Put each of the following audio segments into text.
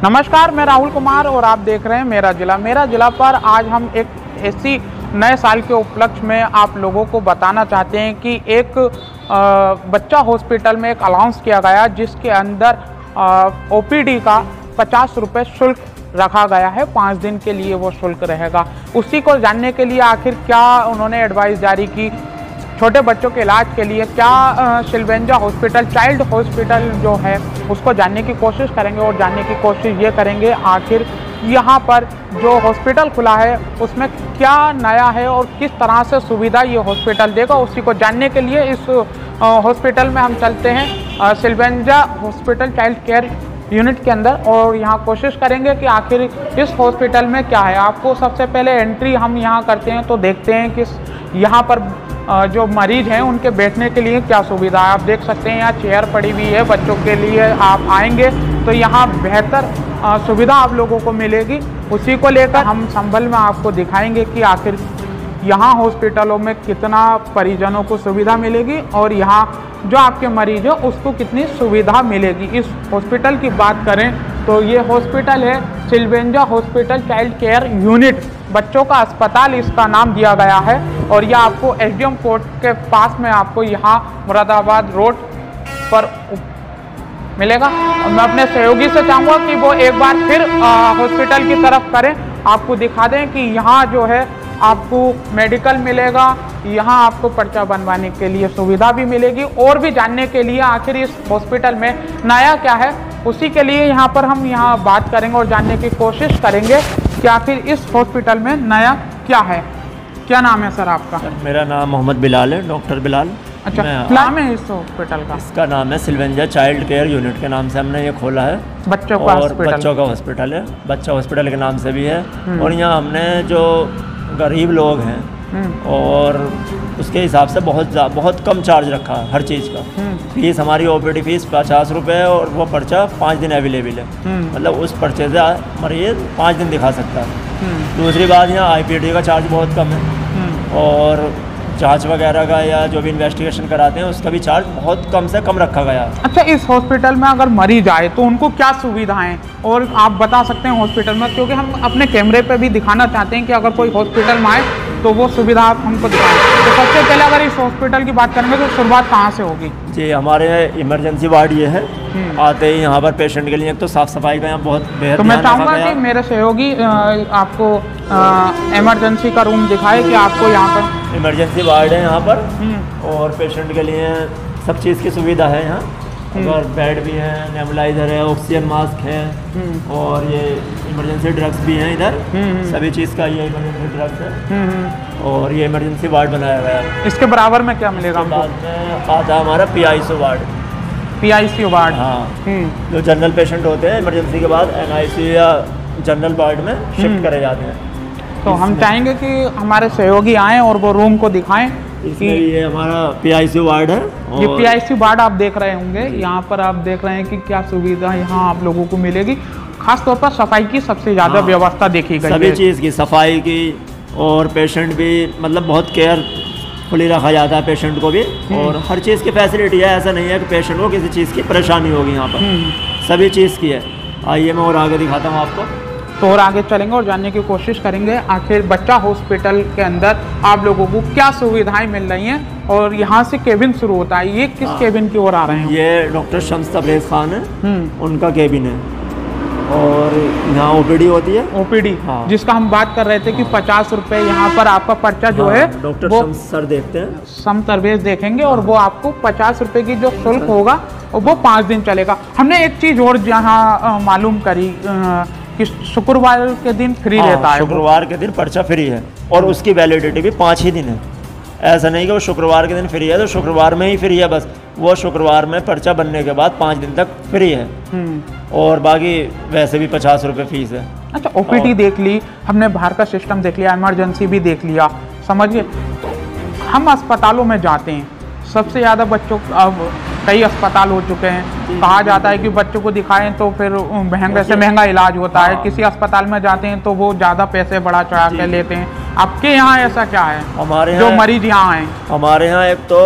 नमस्कार, मैं राहुल कुमार और आप देख रहे हैं मेरा जिला पर आज हम एक ऐसी नए साल के उपलक्ष्य में आप लोगों को बताना चाहते हैं कि एक बच्चा हॉस्पिटल में एक अनाउंस किया गया जिसके अंदर ओपीडी का 50 रुपये शुल्क रखा गया है। 5 दिन के लिए वो शुल्क रहेगा। उसी को जानने के लिए आखिर क्या उन्होंने एडवाइस जारी की, छोटे बच्चों के इलाज के लिए क्या सिल्वेंजा हॉस्पिटल चाइल्ड हॉस्पिटल जो है उसको जानने की कोशिश करेंगे और जानने की कोशिश ये करेंगे आखिर यहाँ पर जो हॉस्पिटल खुला है उसमें क्या नया है और किस तरह से सुविधा ये हॉस्पिटल देगा। उसी को जानने के लिए इस हॉस्पिटल में हम चलते हैं, सिल्वेंजा हॉस्पिटल चाइल्ड केयर यूनिट के अंदर, और यहाँ कोशिश करेंगे कि आखिर इस हॉस्पिटल में क्या है। आपको सबसे पहले एंट्री हम यहाँ करते हैं तो देखते हैं कि यहाँ पर जो मरीज हैं उनके बैठने के लिए क्या सुविधा है। आप देख सकते हैं यहाँ चेयर पड़ी हुई है बच्चों के लिए। आप आएंगे तो यहाँ बेहतर सुविधा आप लोगों को मिलेगी। उसी को लेकर हम संभल में आपको दिखाएंगे कि आखिर यहाँ हॉस्पिटलों में कितना परिजनों को सुविधा मिलेगी और यहाँ जो आपके मरीज है उसको कितनी सुविधा मिलेगी। इस हॉस्पिटल की बात करें तो ये हॉस्पिटल है सिल्वेंजा हॉस्पिटल चाइल्ड केयर यूनिट, बच्चों का अस्पताल इसका नाम दिया गया है। और यह आपको एसडीएम कोर्ट के पास में आपको यहाँ मुरादाबाद रोड पर मिलेगा। और मैं अपने सहयोगी से चाहूँगा कि वो एक बार फिर हॉस्पिटल की तरफ करें, आपको दिखा दें कि यहाँ जो है आपको मेडिकल मिलेगा, यहाँ आपको पर्चा बनवाने के लिए सुविधा भी मिलेगी। और भी जानने के लिए आखिर इस हॉस्पिटल में नया क्या है उसी के लिए यहाँ पर हम यहाँ बात करेंगे और जानने की कोशिश करेंगे कि आखिर इस हॉस्पिटल में नया क्या है। क्या नाम है सर आपका? सर मेरा नाम मोहम्मद बिलाल है, डॉक्टर बिलाल। अच्छा, नाम है इस हॉस्पिटल का? इसका नाम है सिल्वेंजा चाइल्ड केयर यूनिट के नाम से हमने ये खोला है। बच्चों का हॉस्पिटल? बच्चों का हॉस्पिटल है, बच्चा हॉस्पिटल के नाम से भी है। और यहाँ हमने जो गरीब लोग हैं और उसके हिसाब से बहुत कम चार्ज रखा है हर चीज़ का। फीस हमारी ओपीडी फीस 50 रुपये और वो पर्चा 5 दिन अवेलेबल है। मतलब उस पर्चे से मरीज 5 दिन दिखा सकता है। दूसरी बात, यहाँ आईपीडी का चार्ज बहुत कम है और जांच वगैरह का या जो भी इन्वेस्टिगेशन कराते हैं उसका भी चार्ज बहुत कम से कम रखा गया है। अच्छा, इस हॉस्पिटल में अगर मरीज आए तो उनको क्या सुविधाएं और आप बता सकते हैं हॉस्पिटल में, क्योंकि हम अपने कैमरे पे भी दिखाना चाहते हैं कि अगर कोई हॉस्पिटल में आए तो वो सुविधा आप हमको दिखाएं। तो सबसे पहले अगर इस हॉस्पिटल की बात करेंगे तो शुरुआत कहाँ से होगी? जी, हमारे इमरजेंसी वार्ड ये है। आते ही यहाँ पर पेशेंट के लिए एक तो साफ सफाई का यहाँ बहुत बेहद। तो मैं चाहूँगा कि मेरे सहयोगी आपको इमरजेंसी का रूम दिखाए कि आपको यहाँ पर इमरजेंसी वार्ड है यहाँ पर और पेशेंट के लिए सब चीज़ की सुविधा है यहाँ। अगर बेड भी है, नेबुलाइजर है, ऑक्सीजन मास्क है और ये इमरजेंसी ड्रग्स भी हैं इधर। सभी चीज़ का ये इमरजेंसी ड्रग्स है और ये इमरजेंसी वार्ड बनाया गया है। इसके बराबर में क्या मिलेगा? बाद में आता है हमारा पीआईसीयू वार्ड। PICU ward? हाँ, जो जनरल पेशेंट होते हैं इमरजेंसी के बाद एनआईसीयू या जनरल वार्ड में शिफ्ट करे जाते हैं। तो हम चाहेंगे कि हमारे सहयोगी आएँ और वो रूम को दिखाएं। इसमें ये हमारा पीआईसीयू वार्ड है। ये पीआईसीयू वार्ड आप देख रहे होंगे, यहाँ पर आप देख रहे हैं कि क्या सुविधा यहाँ आप लोगों को मिलेगी। खासतौर पर सफाई की सबसे ज़्यादा व्यवस्था देखी गई है। सभी चीज़ की सफाई की और पेशेंट भी मतलब बहुत केयरफुली रखा जाता है पेशेंट को भी। और हर चीज़ की फैसिलिटी है, ऐसा नहीं है कि पेशेंट को किसी चीज़ की परेशानी होगी। यहाँ पर सभी चीज़ की है। आइए मैं और आगे दिखाता हूँ आपको। तो और आगे चलेंगे और जानने की कोशिश करेंगे आखिर बच्चा हॉस्पिटल के अंदर आप लोगों को क्या सुविधाएं मिल रही हैं। और यहाँ से केबिन शुरू होता है, ये किस केबिन की ओर आ रहे हैं? ये डॉक्टर शम्स तबरेज़ खान है, उनका केबिन है। और यहाँ ओपीडी होती है। ओपीडी, हाँ, जिसका हम बात कर रहे थे कि 50 रुपये यहाँ पर आपका पर्चा जो है डॉक्टर शम्स सर देखते हैं, शम्स तबरेज़ देखेंगे और वो आपको 50 रुपये की जो शुल्क होगा वो 5 दिन चलेगा। हमने एक चीज़ और यहाँ मालूम करी कि शुक्रवार के दिन फ्री रहता है। शुक्रवार के दिन पर्चा फ्री है और उसकी वैलिडिटी भी 5 ही दिन है। ऐसा नहीं कि वो शुक्रवार के दिन फ्री है तो शुक्रवार में ही फ्री है बस। वो शुक्रवार में पर्चा बनने के बाद 5 दिन तक फ्री है और बाकी वैसे भी 50 रुपये फीस है। अच्छा, ओपीडी देख ली हमने, बाहर का सिस्टम देख लिया, इमरजेंसी भी देख लिया, समझिए। हम अस्पतालों में जाते हैं, सबसे ज़्यादा बच्चों अब कई अस्पताल हो चुके हैं, कहा जाता है कि बच्चों को दिखाएं तो फिर महंगे से महंगा इलाज होता है। किसी अस्पताल में जाते हैं तो वो ज़्यादा पैसे बढ़ा चढ़ा के लेते हैं। आपके यहाँ ऐसा क्या है? हमारे जो मरीज यहाँ आए, हमारे यहाँ एक तो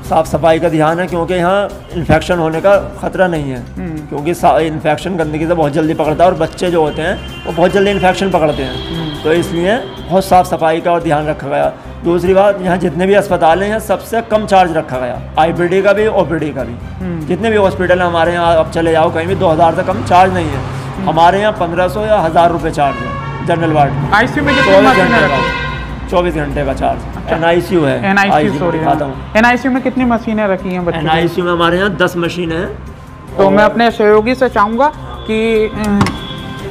साफ़ सफाई का ध्यान है, क्योंकि यहाँ इन्फेक्शन होने का ख़तरा नहीं है, क्योंकि इन्फेक्शन गंदगी से बहुत जल्दी पकड़ता है और बच्चे जो होते हैं वो बहुत जल्दी इन्फेक्शन पकड़ते हैं, तो इसलिए बहुत साफ़ सफाई का और ध्यान रखा गया। दूसरी बात, यहाँ जितने भी अस्पताल हैं यहाँ सबसे कम चार्ज रखा गया, IPD का भी OPD का भी। जितने भी हॉस्पिटल हैं हमारे यहाँ, आप चले जाओ कहीं भी 2000 से कम चार्ज नहीं है। हमारे यहाँ 1500 या 1000 रुपये चार्ज है जनरल वार्ड में। ICU में 24 घंटे का चार्ज। अच्छा। NICU है, NICU में कितनी मशीनें रखी हैं बच्चों? NICU में हमारे यहाँ 10 मशीनें हैं। तो मैं अपने सहयोगी से चाहूँगा कि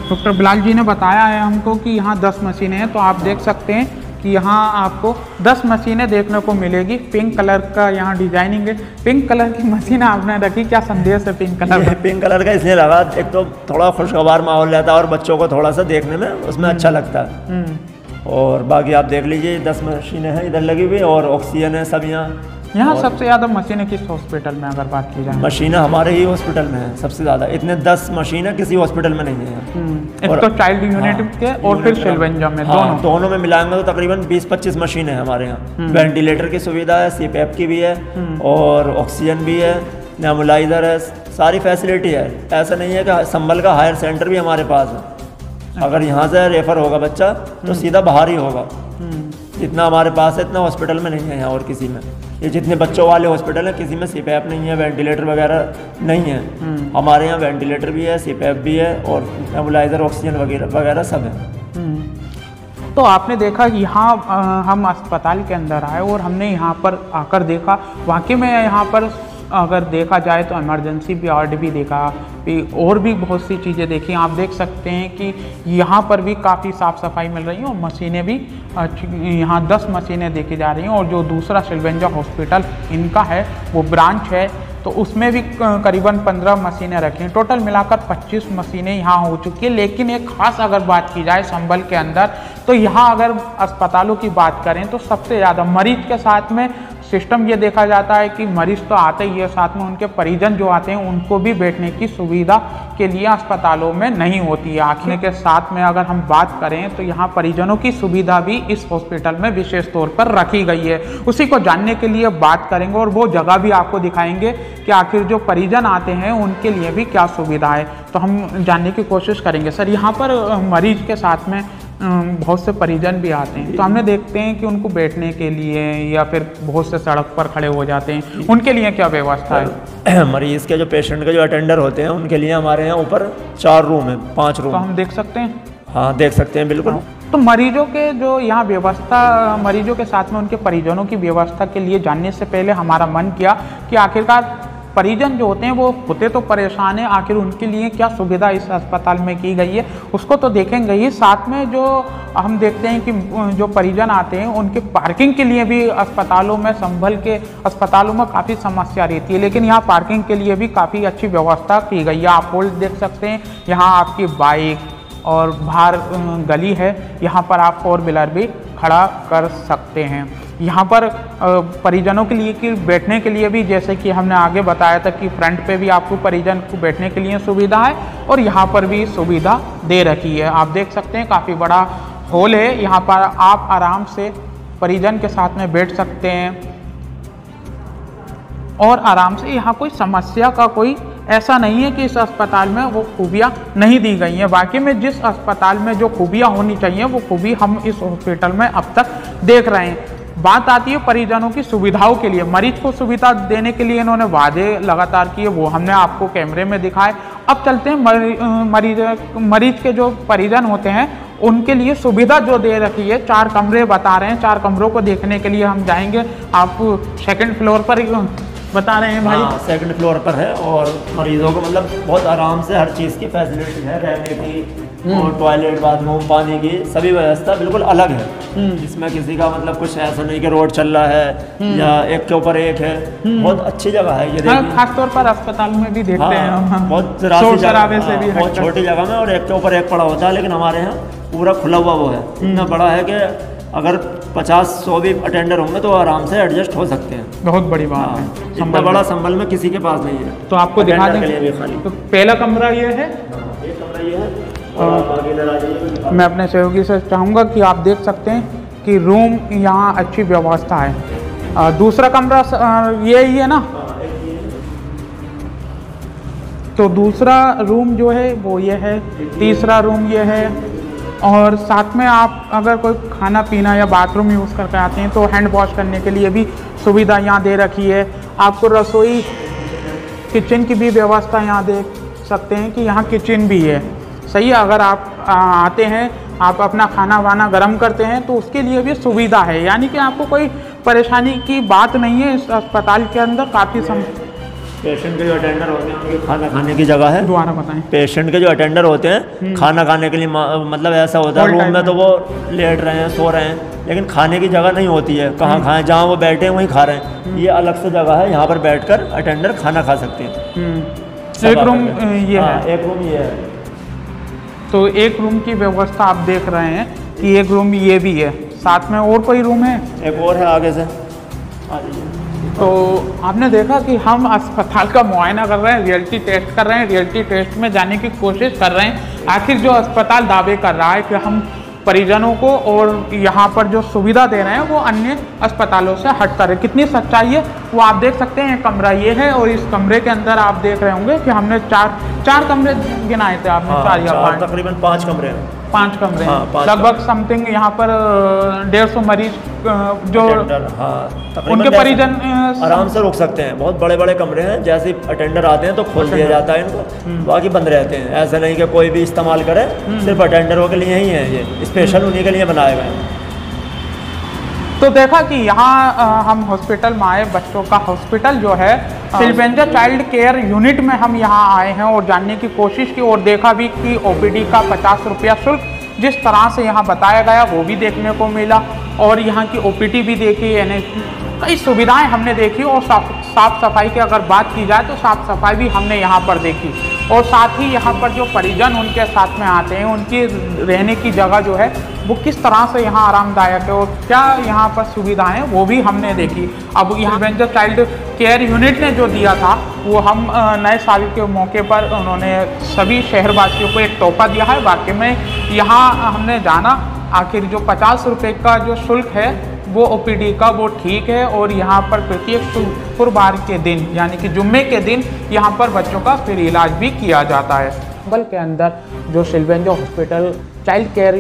डॉक्टर बिलाल जी ने बताया है हमको कि यहाँ 10 मशीनें हैं, तो आप देख सकते हैं कि यहाँ आपको 10 मशीनें देखने को मिलेगी। पिंक कलर का यहाँ डिजाइनिंग है। पिंक कलर की मशीन आपने रखी, क्या संदेश है पिंक कलर? पिंक कलर का इसलिए लगा, एक तो थोड़ा खुशगवार माहौल रहता है और बच्चों को थोड़ा सा देखने में उसमें अच्छा लगता है। और बाकी आप देख लीजिए 10 मशीनें हैं इधर लगी हुई, और ऑक्सीजन है सब यहाँ। सबसे ज़्यादा मशीनें किस हॉस्पिटल में अगर बात की जाए? मशीनें हमारे ही हॉस्पिटल में है सबसे ज़्यादा। इतने 10 मशीनें किसी हॉस्पिटल में नहीं है। और तो चाइल्ड यूनिट के और फिर सिलवेंजा में दोनों में मिलाएंगे तो तकरीबन 20-25 मशीनें हैं हमारे यहाँ। वेंटिलेटर की सुविधा है, CPAP की भी है, और ऑक्सीजन भी है, नेबुलाइजर है, सारी फैसिलिटी है। ऐसा नहीं है कि संभल का हायर सेंटर भी हमारे पास है। अगर यहाँ से रेफर होगा बच्चा तो सीधा बाहर ही होगा। जितना हमारे पास है इतना हॉस्पिटल में नहीं है यहाँ और किसी में। ये जितने बच्चों वाले हॉस्पिटल हैं किसी में CPAP नहीं है, वेंटिलेटर वगैरह नहीं है। हमारे यहाँ वेंटिलेटर भी है, CPAP भी है, और नेबुलाइजर, ऑक्सीजन वगैरह वगैरह सब है। तो आपने देखा कि यहाँ हम अस्पताल के अंदर आए और हमने यहाँ पर आकर देखा, वाकई में यहाँ पर अगर देखा जाए तो इमरजेंसी वार्ड भी देखा, और भी बहुत सी चीज़ें देखी। आप देख सकते हैं कि यहाँ पर भी काफ़ी साफ़ सफाई मिल रही है, और मशीनें भी यहाँ 10 मशीनें देखी जा रही हैं। और जो दूसरा सिलवेंजा हॉस्पिटल इनका है वो ब्रांच है, तो उसमें भी करीबन 15 मशीनें रखी हैं। टोटल मिलाकर 25 मशीनें यहाँ हो चुकी है। लेकिन एक ख़ास अगर बात की जाए संभल के अंदर, तो यहाँ अगर अस्पतालों की बात करें तो सबसे ज़्यादा मरीज के साथ में सिस्टम ये देखा जाता है कि मरीज तो आते ही है, साथ में उनके परिजन जो आते हैं उनको भी बैठने की सुविधा के लिए अस्पतालों में नहीं होती है। आखिर के साथ में अगर हम बात करें तो यहाँ परिजनों की सुविधा भी इस हॉस्पिटल में विशेष तौर पर रखी गई है। उसी को जानने के लिए बात करेंगे और वो जगह भी आपको दिखाएंगे कि आखिर जो परिजन आते हैं उनके लिए भी क्या सुविधा है, तो हम जानने की कोशिश करेंगे। सर, यहाँ पर मरीज के साथ में बहुत से परिजन भी आते हैं, तो हमने देखते हैं कि उनको बैठने के लिए या फिर बहुत से सड़क पर खड़े हो जाते हैं, उनके लिए क्या व्यवस्था है? मरीज़ के जो पेशेंट के जो अटेंडर होते हैं उनके लिए हमारे यहाँ ऊपर 4 रूम है, 5 रूम। तो हम देख सकते हैं? हाँ, देख सकते हैं, बिल्कुल। तो मरीजों के जो यहाँ व्यवस्था, मरीजों के साथ में उनके परिजनों की व्यवस्था के लिए जानने से पहले हमारा मन किया कि आखिरकार परिजन जो होते हैं वो होते तो परेशान हैं, आखिर उनके लिए क्या सुविधा इस अस्पताल में की गई है उसको तो देखेंगे ही। साथ में जो हम देखते हैं कि जो परिजन आते हैं उनके पार्किंग के लिए भी अस्पतालों में, संभल के अस्पतालों में काफ़ी समस्या रहती है, लेकिन यहाँ पार्किंग के लिए भी काफ़ी अच्छी व्यवस्था की गई है। आप होल्ड देख सकते हैं, यहाँ आपकी बाइक और बाहर गली है, यहाँ पर आप 4 व्हीलर भी खड़ा कर सकते हैं। यहाँ पर परिजनों के लिए कि बैठने के लिए भी, जैसे कि हमने आगे बताया था कि फ्रंट पे भी आपको परिजन को बैठने के लिए सुविधा है और यहाँ पर भी सुविधा दे रखी है। आप देख सकते हैं काफ़ी बड़ा हॉल है, यहाँ पर आप आराम से परिजन के साथ में बैठ सकते हैं और आराम से। यहाँ कोई समस्या का कोई ऐसा नहीं है कि इस अस्पताल में वो खूबियाँ नहीं दी गई हैं। वाकई में जिस अस्पताल में जो खूबियाँ होनी चाहिए वो खूबी हम इस हॉस्पिटल में अब तक देख रहे हैं। बात आती है परिजनों की सुविधाओं के लिए, मरीज को सुविधा देने के लिए इन्होंने वादे लगातार किए, वो हमने आपको कैमरे में दिखाए। अब चलते हैं मरीज के जो परिजन होते हैं उनके लिए सुविधा जो दे रखी है। 4 कमरे बता रहे हैं, 4 कमरों को देखने के लिए हम जाएंगे। आप 2nd फ्लोर पर बता रहे हैं भाई? हाँ, 2nd फ्लोर पर है और मरीजों को मतलब बहुत आराम से हर चीज़ की फैसिलिटी है, रहने की और टॉयलेट, बाथरूम, पानी की सभी व्यवस्था बिल्कुल अलग है। जिसमें किसी का मतलब कुछ ऐसा नहीं कि रोड चल रहा है या एक के ऊपर एक है। बहुत अच्छी जगह है ये। हाँ, खास तौर पर अस्पताल में भी देखते हैं हम, बहुत शराबे से भी बहुत छोटी जगह में और एक के ऊपर एक पड़ा होता है, लेकिन हमारे यहाँ पूरा खुला हुआ वो है। इतना बड़ा है कि अगर 50-100 भी अटेंडर होंगे तो आराम से एडजस्ट हो सकते हैं। बहुत बड़ी बात है। इतना बड़ा संभल में किसी के पास नहीं है। तो आपको दिखा दें, तो पहला कमरा ये है, एक कमरा ये है। मैं अपने सहयोगी से चाहूँगा कि आप देख सकते हैं कि रूम यहाँ अच्छी व्यवस्था है। दूसरा कमरा यही है ना? तो दूसरा रूम जो है वो ये है, तीसरा रूम ये है, और साथ में आप अगर कोई खाना पीना या बाथरूम यूज़ करके आते हैं तो हैंड वॉश करने के लिए भी सुविधा यहाँ दे रखी है। आपको रसोई किचन की भी व्यवस्था यहाँ देख सकते हैं कि यहाँ किचन भी है। सही है, अगर आप आते हैं, आप अपना खाना वाना गर्म करते हैं तो उसके लिए भी सुविधा है, यानी कि आपको कोई परेशानी की बात नहीं है। इस अस्पताल के अंदर काफ़ी पेशेंट के जो अटेंडर होते हैं उनके खाना खाने की जगह है। दोबारा बताएं। पेशेंट के जो अटेंडर होते हैं खाना खाने के लिए मतलब ऐसा होता है रूम में तो वो लेट रहे हैं, सो रहे हैं, लेकिन खाने की जगह नहीं होती है। कहाँ खाएं, जहाँ वो बैठे हैं वहीं खा रहे हैं। ये अलग से जगह है, यहाँ पर बैठकर अटेंडर खाना खा सकते हैं। एक रूम ये है, एक रूम ये है। तो एक रूम की व्यवस्था आप देख रहे हैं कि एक रूम ये भी है, साथ में और कोई रूम है? एक और है आगे से। तो आपने देखा कि हम अस्पताल का मुआयना कर रहे हैं, रियलिटी टेस्ट कर रहे हैं, रियलिटी टेस्ट में जाने की कोशिश कर रहे हैं। आखिर जो अस्पताल दावे कर रहा है कि हम परिजनों को और यहाँ पर जो सुविधा दे रहे हैं वो अन्य अस्पतालों से हटकर है, कितनी सच्चाई है वो आप देख सकते हैं। कमरा ये है और इस कमरे के अंदर आप देख रहे होंगे कि हमने चार कमरे गिनाए थे आपने। चार या पाँच, तकरीबन 5 कमरे हैं। 5 कमरे हैं, लगभग समथिंग यहाँ पर 150 मरीज जो उनके परिजन आराम से रुक सकते हैं। बहुत बड़े बड़े कमरे हैं, जैसे अटेंडर आते हैं तो खोल दिया जाता है इनको, बाकी बंद रहते हैं। ऐसा नहीं कि कोई भी इस्तेमाल करे, सिर्फ अटेंडरों के लिए ही है, ये स्पेशल उन्हीं के लिए बनाए गए हैं। तो देखा कि यहाँ हम हॉस्पिटल में आए, बच्चों का हॉस्पिटल जो है सिल्वेंजा चाइल्ड केयर यूनिट में हम यहाँ आए हैं और जानने की कोशिश की और देखा भी कि ओपीडी का 50 रुपया शुल्क जिस तरह से यहाँ बताया गया वो भी देखने को मिला, और यहाँ की ओपीडी भी देखी, यानी कई सुविधाएं हमने देखी। और साफ सफाई की अगर बात की जाए तो साफ सफाई भी हमने यहाँ पर देखी, और साथ ही यहाँ पर जो परिजन उनके साथ में आते हैं उनकी रहने की जगह जो है वो किस तरह से यहाँ आरामदायक है और क्या यहाँ पर सुविधाएं वो भी हमने देखी। अब यहाँ सिल्वेंजा चाइल्ड केयर यूनिट ने जो दिया था वो हम नए साल के मौके पर उन्होंने सभी शहरवासियों को एक तोहफा दिया है। वाकई में यहाँ हमने जाना, आखिर जो 50 रुपये का जो शुल्क है वो ओपीडी का वो ठीक है, और यहाँ पर प्रत्येक शुक्रवार के दिन यानी कि जुम्मे के दिन यहाँ पर बच्चों का फ्री इलाज भी किया जाता है। बल के अंदर जो सिल्वेंजा hospital child care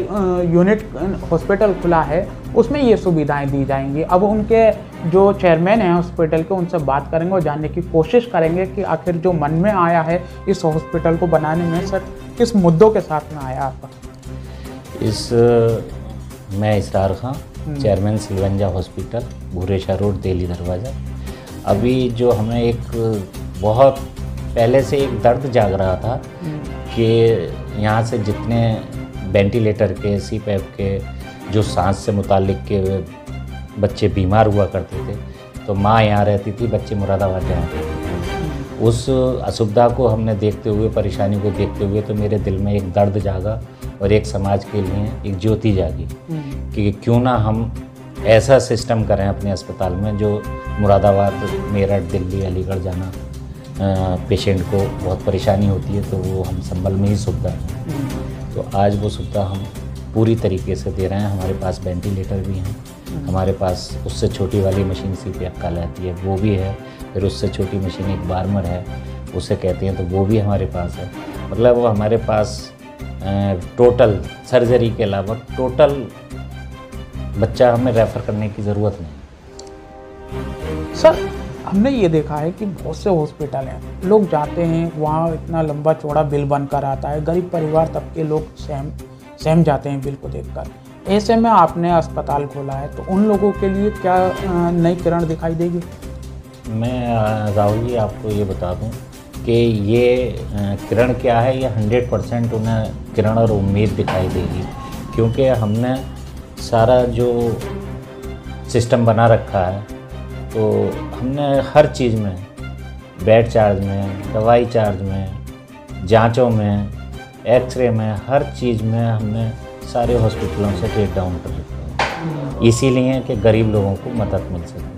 unit hospital खुला है उसमें ये सुविधाएं दी जाएंगी। अब उनके जो चेयरमैन हैं हॉस्पिटल के उनसे बात करेंगे और जानने की कोशिश करेंगे कि आखिर जो मन में आया है इस हॉस्पिटल को बनाने में सर किस मुद्दों के साथ में आया आपका। मैं इसरार खां, चेयरमैन सिल्वेंजा हॉस्पिटल, भूरेशाह रोड, दिल्ली दरवाज़ा। अभी जो हमें एक बहुत पहले से एक दर्द जाग रहा था कि यहाँ से जितने वेंटिलेटर के, सीपैप के, जो सांस से मुतालिक के बच्चे बीमार हुआ करते थे तो माँ यहाँ रहती थी, बच्चे मुरादाबाद जाते थे। उस असुविधा को हमने देखते हुए, परेशानी को देखते हुए, तो मेरे दिल में एक दर्द जागा और एक समाज के लिए एक ज्योति जागी कि क्यों ना हम ऐसा सिस्टम करें अपने अस्पताल में जो मुरादाबाद, मेरठ, दिल्ली, अलीगढ़ जाना पेशेंट को बहुत परेशानी होती है तो वो हम संभल में ही सुविधा है। तो आज वो सुविधा हम पूरी तरीके से दे रहे हैं। हमारे पास वेंटिलेटर भी हैं, हमारे पास उससे छोटी वाली मशीन सीपैप कहलाती है वो भी है, फिर उससे छोटी मशीन एक बार्मर है उसे कहते हैं तो वो भी हमारे पास है। मतलब वो हमारे पास टोटल सर्जरी के अलावा टोटल बच्चा हमें रेफ़र करने की ज़रूरत नहीं। सर हमने ये देखा है कि बहुत से हॉस्पिटल हैं, लोग जाते हैं वहाँ इतना लंबा चौड़ा बिल बनकर आता है, गरीब परिवार तक के लोग सहम जाते हैं बिल को देखकर। ऐसे में आपने अस्पताल खोला है तो उन लोगों के लिए क्या नई किरण दिखाई देगी? मैं राहुल जी आपको ये बता दूं कि ये किरण क्या है, ये 100% उन्हें किरण और उम्मीद दिखाई देगी, क्योंकि हमने सारा जो सिस्टम बना रखा है तो हमने हर चीज़ में, बेड चार्ज में, दवाई चार्ज में, जांचों में, एक्सरे में, हर चीज़ में हमने सारे हॉस्पिटलों से ट्रेड डाउन कर रखा है, इसीलिए कि गरीब लोगों को मदद मिल सके।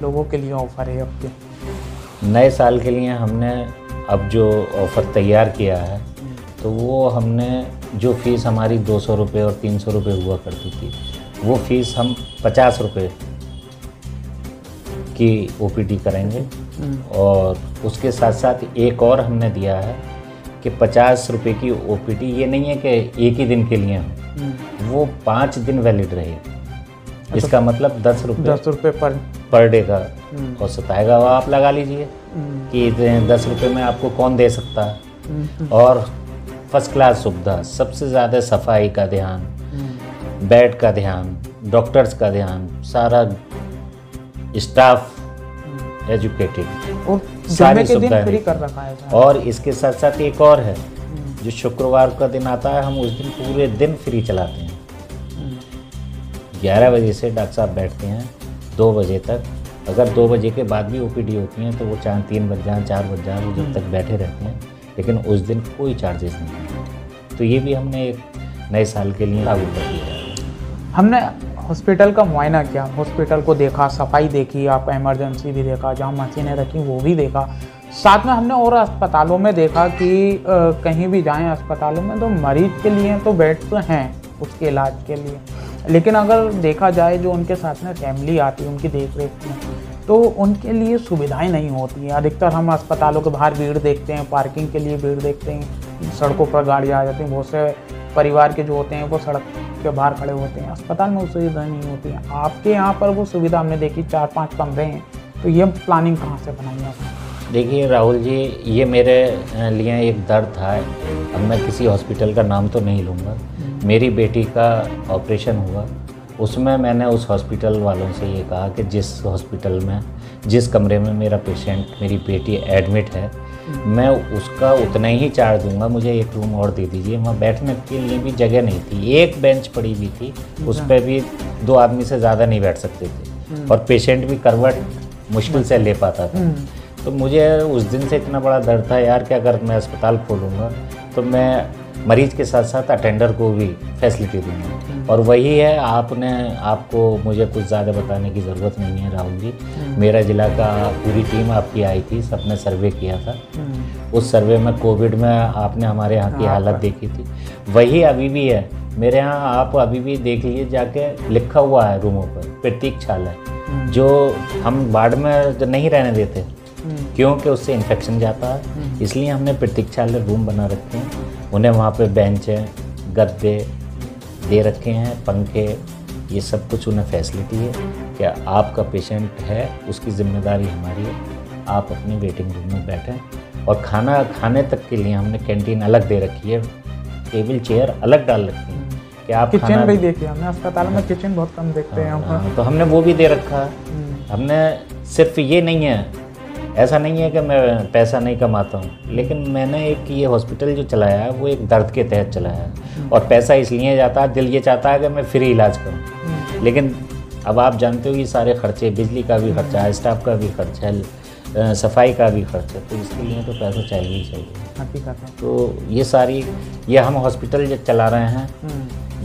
लोगों के लिए ऑफ़र है आपके नए साल के लिए हमने अब जो ऑफ़र तैयार किया है तो वो हमने जो फ़ीस हमारी 200 रुपये और 300 रुपये हुआ करती थी वो फ़ीस हम 50 रुपये की ओपीडी करेंगे। और उसके साथ साथ एक और हमने दिया है कि 50 रुपये की ओपीडी, ये नहीं है कि एक ही दिन के लिए हो, वो 5 दिन वैलिड रहेगी। इसका मतलब 10 रुपये पर डे का औसत आएगा। वो आप लगा लीजिए कि 10 रुपये में आपको कौन दे सकता है। और फर्स्ट क्लास सुविधा, सबसे ज़्यादा सफाई का ध्यान, बेड का ध्यान, डॉक्टर्स का ध्यान, सारा स्टाफ एजुकेटेड और सारी जुम्मे के दिन फ्री सुविधाएं। कर रखा है। और इसके साथ साथ एक और है, जो शुक्रवार का दिन आता है हम उस दिन पूरे दिन फ्री चलाते हैं। 11 बजे से डॉक्टर साहब बैठते हैं 2 बजे तक। अगर 2 बजे के बाद भी ओपीडी होती हैं तो वो चाहे 3 बज जाए 4 बज जाए, वो जब तक बैठे रहते हैं, लेकिन उस दिन कोई चार्जेस नहीं है। तो ये भी हमने एक नए साल के लिए लागू कर दिया है। हमने हॉस्पिटल का मुआयना किया, हॉस्पिटल को देखा, सफाई देखी, आप इमरजेंसी भी देखा, जहाँ मशीनें रखी वो भी देखा। साथ में हमने और अस्पतालों में देखा कि कहीं भी जाएं अस्पतालों में तो मरीज के लिए तो बेड तो हैं उसके इलाज के लिए, लेकिन अगर देखा जाए जो उनके साथ में फैमिली आती है उनकी देख रेख में, तो उनके लिए सुविधाएं नहीं होती हैं। अधिकतर हम अस्पतालों के बाहर भीड़ देखते हैं, पार्किंग के लिए भीड़ देखते हैं, सड़कों पर गाड़ियाँ आ जाती हैं, बहुत से परिवार के जो होते हैं वो सड़क के बाहर खड़े होते हैं। अस्पताल में वो सुविधा नहीं होती है। आपके यहाँ पर वो सुविधा हमने देखी, 4-5 कमरे हैं, तो ये प्लानिंग कहाँ से बनाई आपने? देखिए राहुल जी, ये मेरे लिए एक दर्द था। अब मैं किसी हॉस्पिटल का नाम तो नहीं लूँगा। मेरी बेटी का ऑपरेशन हुआ, उसमें मैंने उस हॉस्पिटल वालों से ये कहा कि जिस हॉस्पिटल में, जिस कमरे में मेरा पेशेंट, मेरी बेटी एडमिट है, मैं उसका उतना ही चार्ज दूंगा, मुझे एक रूम और दे दीजिए। वहाँ बैठने के लिए भी जगह नहीं थी, एक बेंच पड़ी हुई थी, उस पर भी 2 आदमी से ज़्यादा नहीं बैठ सकते थे, और पेशेंट भी करवट मुश्किल से ले पाता था। तो मुझे उस दिन से इतना बड़ा दर्द था यार कि अगर मैं अस्पताल खोलूँगा तो मैं मरीज के साथ साथ अटेंडर को भी फैसिलिटी दूँगा। और वही है, आपको मुझे कुछ ज़्यादा बताने की ज़रूरत नहीं है राहुल जी। मेरा ज़िला का पूरी टीम आपकी आई थी, सबने सर्वे किया था। उस सर्वे में कोविड में आपने हमारे यहाँ की हालत देखी थी, वही अभी भी है मेरे यहाँ। आप अभी भी देख लीजिए, जाके लिखा हुआ है रूमों पर प्रतीक्षालय, जो हम वार्ड में जो नहीं रहने देते क्योंकि उससे इन्फेक्शन जाता है, इसलिए हमने प्रतीक्षालय रूम बना रखे हैं। उन्हें वहाँ पे बेंच है, गद्दे दे रखे हैं, पंखे, ये सब कुछ उन्हें फैसिलिटी है कि आपका पेशेंट है, उसकी जिम्मेदारी हमारी है, आप अपने वेटिंग रूम में बैठें। और खाना खाने तक के लिए हमने कैंटीन अलग दे रखी है, टेबल चेयर अलग डाल रखी है कि आप किचन भी देखिए। हमने अस्पताल में किचन बहुत कम देखते हैं हम। तो हमने वो भी दे रखा है। हमने सिर्फ ये नहीं है, ऐसा नहीं है कि मैं पैसा नहीं कमाता हूँ, लेकिन मैंने एक ये हॉस्पिटल जो चलाया है वो एक दर्द के तहत चलाया है, और पैसा इसलिए जाता है, दिल ये चाहता है कि मैं फ्री इलाज करूँ। लेकिन अब आप जानते हो ये सारे खर्चे, बिजली का भी खर्चा है, स्टाफ का भी खर्चा है, सफाई का भी खर्चा है, तो इसके लिए तो पैसा चाहिए ही चाहिए। तो ये हम हॉस्पिटल जब चला रहे हैं,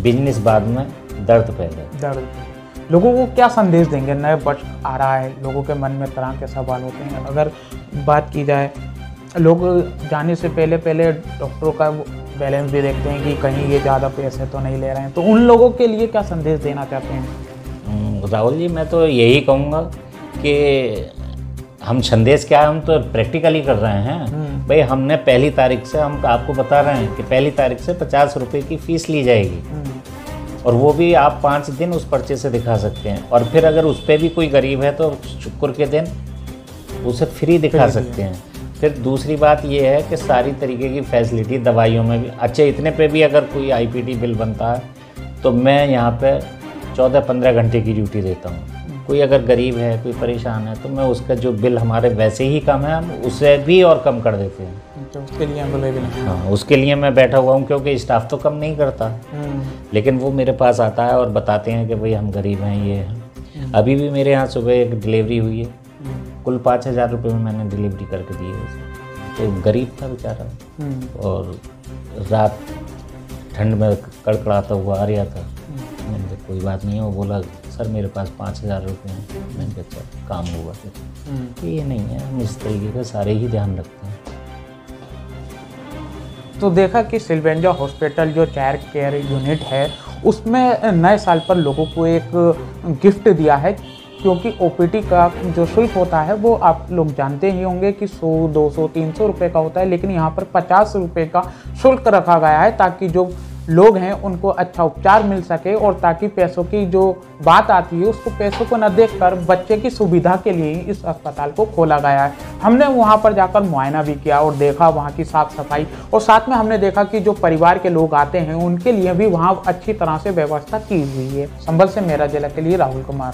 बिजनेस बाद में, दर्द पहले। लोगों को क्या संदेश देंगे? नए वर्ष आ रहा है, लोगों के मन में तरह के सवाल होते हैं। अगर बात की जाए, लोग जाने से पहले डॉक्टरों का बैलेंस भी देखते हैं कि कहीं ये ज़्यादा पैसे तो नहीं ले रहे हैं, तो उन लोगों के लिए क्या संदेश देना चाहते हैं? राहुल जी, मैं तो यही कहूँगा कि हम संदेश क्या है, हम तो प्रैक्टिकली कर रहे हैं भाई। हमने 1 तारीख से, हम आपको बता रहे हैं कि 1 तारीख से 50 रुपये की फ़ीस ली जाएगी, और वो भी आप 5 दिन उस पर्चे से दिखा सकते हैं। और फिर अगर उस पर भी कोई गरीब है तो शुक्र के दिन उसे फ्री दिखा सकते हैं। फिर दूसरी बात ये है कि सारी तरीके की फैसिलिटी दवाइयों में भी अच्छे, इतने पे भी अगर कोई आईपीडी बिल बनता है तो मैं यहाँ पे 14-15 घंटे की ड्यूटी देता हूँ। कोई अगर गरीब है, कोई परेशान है, तो मैं उसका जो बिल हमारे वैसे ही कम है, हम उसे भी और कम कर देते हैं। तो उसके लिए अवेलेबल है। हाँ, उसके लिए मैं बैठा हुआ हूँ, क्योंकि स्टाफ तो कम नहीं करता, लेकिन वो मेरे पास आता है और बताते हैं कि भाई हम गरीब हैं, ये हैं। अभी भी मेरे यहाँ सुबह एक डिलीवरी हुई है, कुल 5,000 रुपये में मैंने डिलीवरी करके दी है उसे। तो गरीब था बेचारा, और रात ठंड में कड़कड़ाता हुआ आ रहा था। मैंने कहा कोई बात नहीं है, वो बोला सर मेरे पास 5,000 रुपये हैं। मैंने कहा अच्छा काम होगा फिर। ये नहीं है, हम इस तरीके का सारे ही ध्यान रखते हैं। तो देखा कि सिल्वेंजा हॉस्पिटल जो चाइल्ड केयर यूनिट है, उसमें नए साल पर लोगों को एक गिफ्ट दिया है क्योंकि ओपीडी का जो शुल्क होता है वो आप लोग जानते ही होंगे कि 100, 200, 300 रुपये का होता है, लेकिन यहाँ पर 50 रुपये का शुल्क रखा गया है ताकि जो लोग हैं उनको अच्छा उपचार मिल सके और ताकि पैसों की जो बात आती है उसको पैसों को न देखकर बच्चे की सुविधा के लिए ही इस अस्पताल को खोला गया है। हमने वहाँ पर जाकर मुआयना भी किया और देखा वहाँ की साफ सफाई, और साथ में हमने देखा कि जो परिवार के लोग आते हैं उनके लिए भी वहाँ अच्छी तरह से व्यवस्था की हुई है। संभल से मेरा जिला के लिए राहुल कुमार।